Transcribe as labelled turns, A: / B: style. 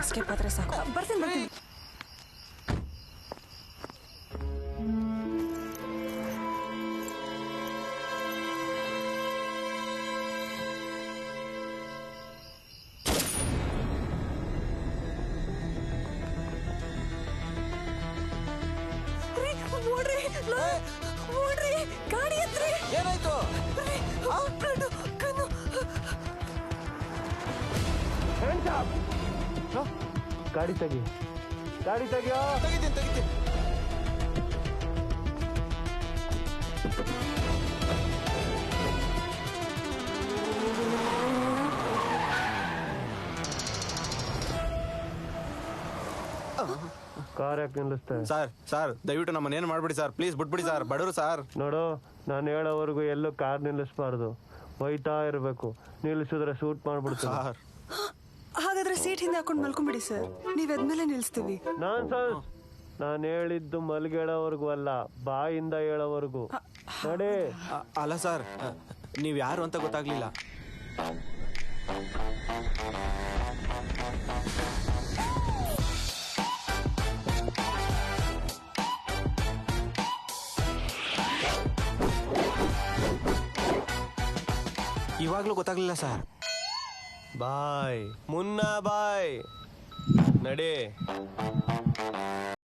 A: Escape ಆದ್ರೆ ಸಾಕು. ಬರ್ತೀನಿ. ಓಡ್ರಿ ಗಾಡಿ ಹತ್ರಿ.
B: ಏನಾಯ್ತು?
C: ಗಾಡಿ ತೆಗಿಯೋ.
B: ತೆಗಿತೀನಿ.
C: ಕಾರ್ ಯಾಕೆ ನಿಲ್ಲಿಸ್ತೆ?
B: ಸರ್ ದಯವಿಟ್ಟು ನಮ್ಮನ್ನೇನು ಮಾಡ್ಬಿಡಿ ಸರ್, ಪ್ಲೀಸ್ ಬಿಟ್ಬಿಡಿ ಸರ್, ಬಡವರು ಸರ್.
C: ನೋಡು, ನಾನು ಹೇಳೋವರೆಗೂ ಎಲ್ಲೂ ಕಾರ್ ನಿಲ್ಲಿಸ್ಬಾರ್ದು, ಹೋಯ್ತಾ ಇರಬೇಕು. ನಿಲ್ಲಿಸಿದ್ರೆ ಶೂಟ್ ಮಾಡ್ಬಿಡ್ತೀನಿ.
B: ಸರ್
A: ಹಾಗಾದ್ರೆ ಸೀಟ್ ಹಿಂದೆ ಹಾಕೊಂಡು ಮಲ್ಕೊಂಬಿಡಿ ಸರ್, ನೀವ್ ಎದ್ಮೇಲೆ ನಿಲ್ಸ್ತೀವಿ.
C: ನಾನು ಹೇಳಿದ್ದು ಮಲ್ಗೇಳೋವರೆಗೂ ಅಲ್ಲ, ಬಾಯಿಂದ ಹೇಳೋವರೆಗೂ. ನೋಡಿ.
B: ಅಲ್ಲ ಸರ್, ನೀವು ಯಾರು ಅಂತ ಗೊತ್ತಾಗ್ಲಿಲ್ಲ. ಇವಾಗ್ಲೂ ಗೊತ್ತಾಗ್ಲಿಲ್ಲ ಸರ್.
C: ಬಾಯ್ ಮುನ್ನಾ ಬಾಯ್. ನಡಿ.